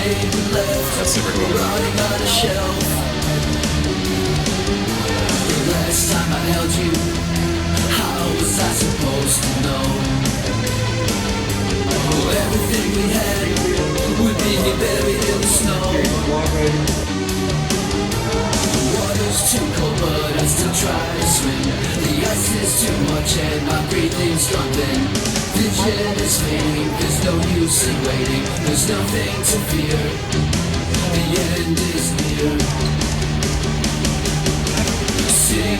That's super cool. Last time I held you, how was I supposed to know? Oh, everything we had would be buried in the snow. The water's too cold, but I still try to swim. The ice is too much and my breathing's gone thin. Vision is fading, there's no use in waiting. There's nothing to fear, the end is near.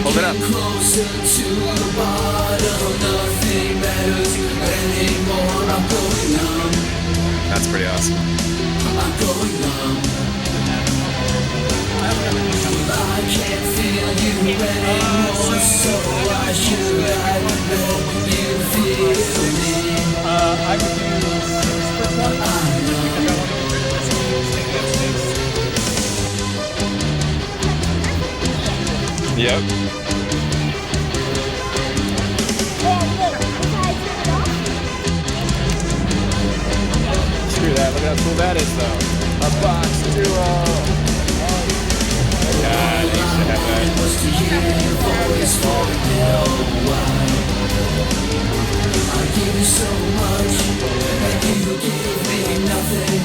Hold it up. Closer to the bottom, nothing matters anymore. I'm going numb. That's pretty awesome. I'm going numb. I can't feel you anymore, so why should I let you feel me? I could do 6 for 20. I know. Yep. Screw that, look at how cool that is though. A box duo. God, they should have that. Was to hear your voice for a little while. I give you so much, and you give me nothing.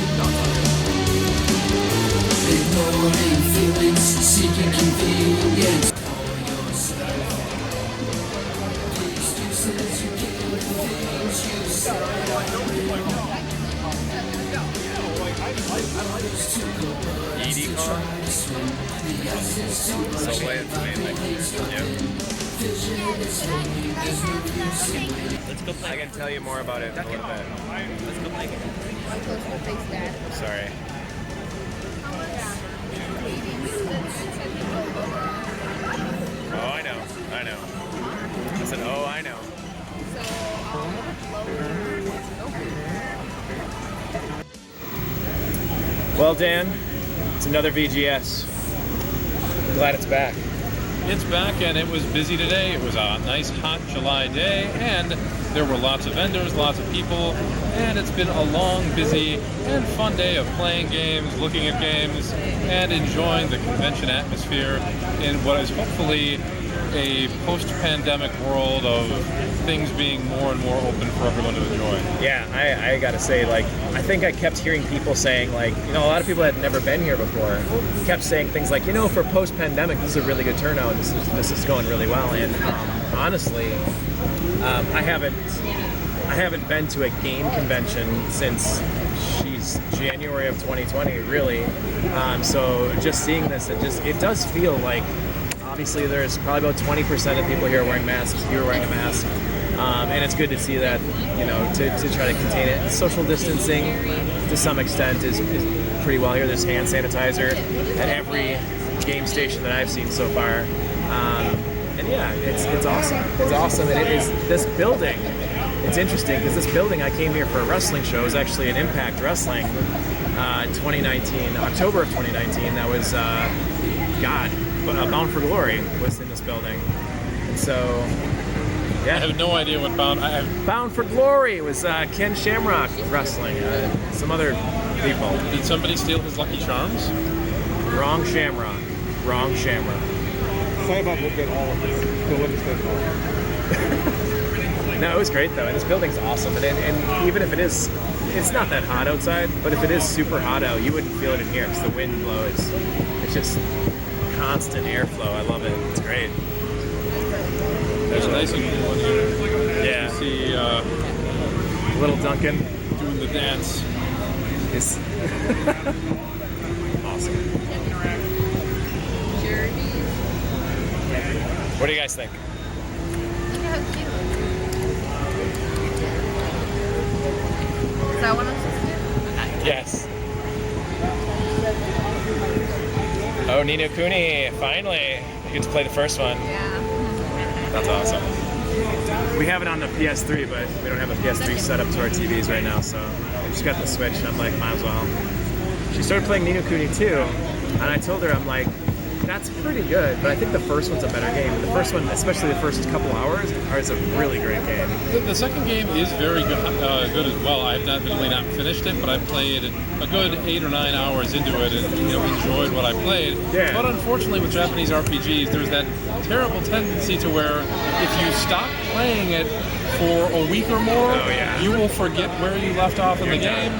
Ignoring feelings, seeking convenience. ED car? So play it mainly. Yep. Let's go play. I can tell you more about it in a little bit. Let's go play. Sorry. Oh, I know. I know. I said, oh, I know. Well, Dan, it's another VGS. I'm glad it's back. It's back and it was busy today. It was a nice hot July day and there were lots of vendors, lots of people, and it's been a long, busy, and fun day of playing games, looking at games, and enjoying the convention atmosphere in what is hopefully a post-pandemic world of things being more and more open for everyone to enjoy. Yeah, I gotta say, like, I think I kept hearing people saying, like, you know, a lot of people that had never been here before kept saying things like, you know, for post-pandemic, this is a really good turnout, this is going really well, and honestly, I haven't been to a game convention since January of 2020, really. So just seeing this, it does feel like, obviously there's probably about 20% of people here wearing masks. You're wearing a mask, and it's good to see that, you know, to try to contain it. Social distancing, to some extent, is pretty well here. There's hand sanitizer at every game station that I've seen so far. And yeah, it's awesome. It's awesome, and it is this building. It's interesting because this building, I came here for a wrestling show. It was actually an Impact Wrestling, 2019, October of 2019. That was Bound for Glory was in this building, and so yeah. I have no idea what Bound for Glory was Ken Shamrock wrestling, some other people. Did somebody steal his Lucky Charms? Wrong Shamrock. Sorry about looking at all of this. But what is that? No, it was great though, and this building's awesome. And even if it's not that hot outside, but if it is super hot out, you wouldn't feel it in here because the wind blows. It's just constant airflow. I love it. It's great. There's a nice and cool one here. Yeah. See Little Duncan doing the dance. is awesome. What do you guys think? Look at how cute. Is that what I'm supposed to do? Yes. Oh, Ni no Kuni, finally. You get to play the first one. Yeah. That's awesome. We have it on the PS3, but we don't have a PS3 set up to our TVs right now, so I just got the Switch, and I'm like, might as well. She started playing Ni no Kuni 2, and I told her, I'm like, That's pretty good, but I think the first one's a better game. And the first one, especially the first couple hours, is a really great game. The second game is very good, good as well. I've really not finished it, but I played a good 8 or 9 hours into it and enjoyed what I played. Yeah. But unfortunately, with Japanese RPGs, there's that terrible tendency to where if you stop playing it for a week or more, you will forget where you left off in the game,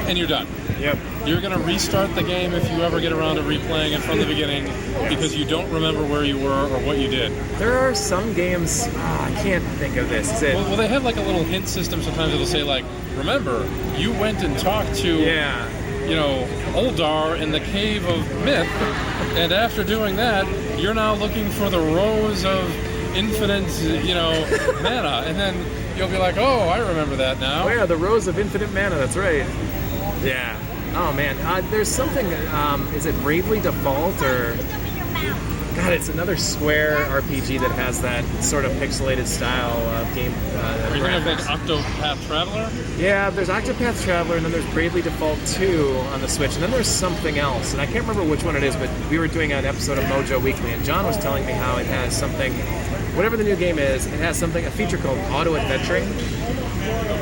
and you're done. Yep. You're going to restart the game if you ever get around to replaying it from the beginning because you don't remember where you were or what you did. There are some games, I can't think of this. Is it? Well, they have like a little hint system. Sometimes it'll say like, remember, you went and talked to, Uldar in the Cave of Myth, and after doing that, you're now looking for the Rose of Infinite, mana, and then you'll be like, oh, I remember that now. Oh yeah, the Rose of Infinite Mana, that's right. Yeah. Oh man, there's something, is it Bravely Default or... God, it's another Square RPG that has that sort of pixelated style of game Are you thinking of like Octopath Traveler? Yeah, there's Octopath Traveler, and then there's Bravely Default 2 on the Switch, and then there's something else, and I can't remember which one it is, but we were doing an episode of Mojo Weekly, and John was telling me how it has something, whatever the new game is, it has something, a feature called auto-adventuring.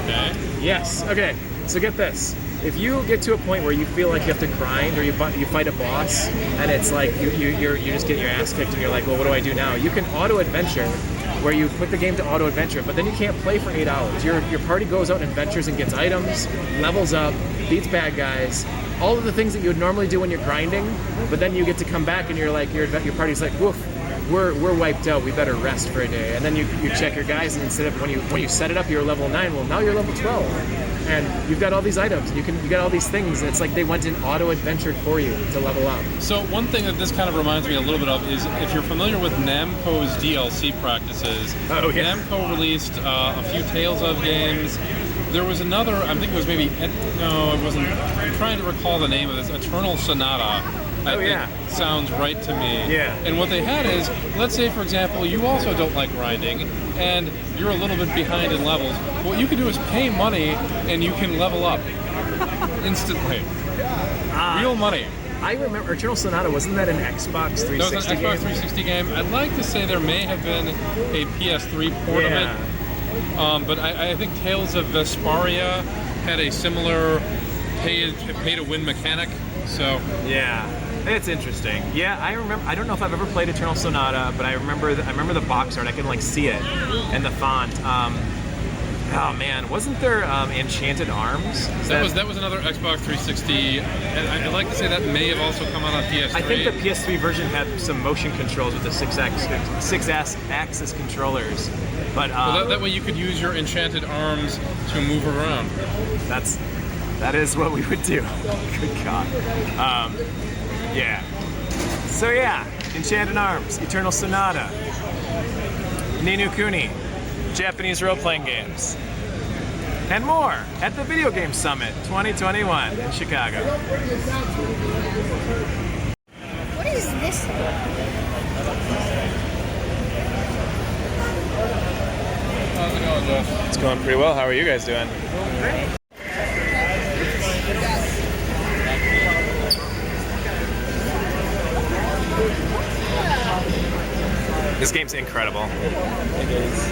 Okay. Yes, okay, so get this. If you get to a point where you feel like you have to grind or you fight a boss and it's like you just get your ass kicked and you're like, well, what do I do now? You can auto-adventure where you put the game to auto-adventure, but then you can't play for 8 hours. Your party goes out and adventures and gets items, levels up, beats bad guys, all of the things that you would normally do when you're grinding, but then you get to come back and you're like, your party's like, woof, we're wiped out, we better rest for a day. And then you check your guys, and instead of when you set it up, you're level 9, well, now you're level 12. And you've got all these items, you got all these things, and it's like they went and auto-adventured for you to level up. So one thing that this kind of reminds me a little bit of is if you're familiar with Namco's DLC practices, Namco released a few Tales of games. There was another, I think it was maybe, no, it wasn't, I'm trying to recall the name of this, Eternal Sonata. I think sounds right to me. Yeah. And what they had is, let's say, for example, you also don't like grinding, and you're a little bit behind in levels. What you can do is pay money, and you can level up instantly. Real money. I remember Eternal Sonata, wasn't that an Xbox 360 game? That was an Xbox 360 game. I'd like to say there may have been a PS3 port of it. But I think Tales of Vesperia had a similar pay-to-win mechanic. So yeah. It's interesting. Yeah, I remember. I don't know if I've ever played Eternal Sonata, but I remember the box art. I can like see it and the font. Oh man, wasn't there Enchanted Arms? That was another Xbox 360. And I'd like to say that may have also come out on PS3. I think the PS3 version had some motion controls with the six-axis controllers. But well, that way you could use your Enchanted Arms to move around. That is what we would do. Good God. Yeah. So yeah, Enchanted Arms, Eternal Sonata, Ni no Kuni, Japanese role-playing games, and more at the Video Game Summit 2021 in Chicago. What is this? How's it going, Josh? It's going pretty well. How are you guys doing? Great. This game's incredible. It is.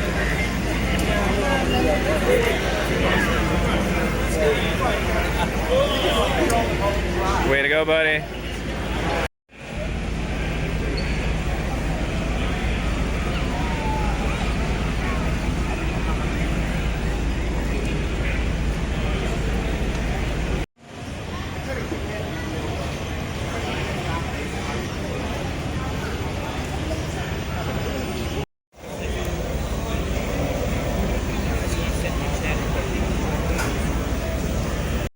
Way to go, buddy.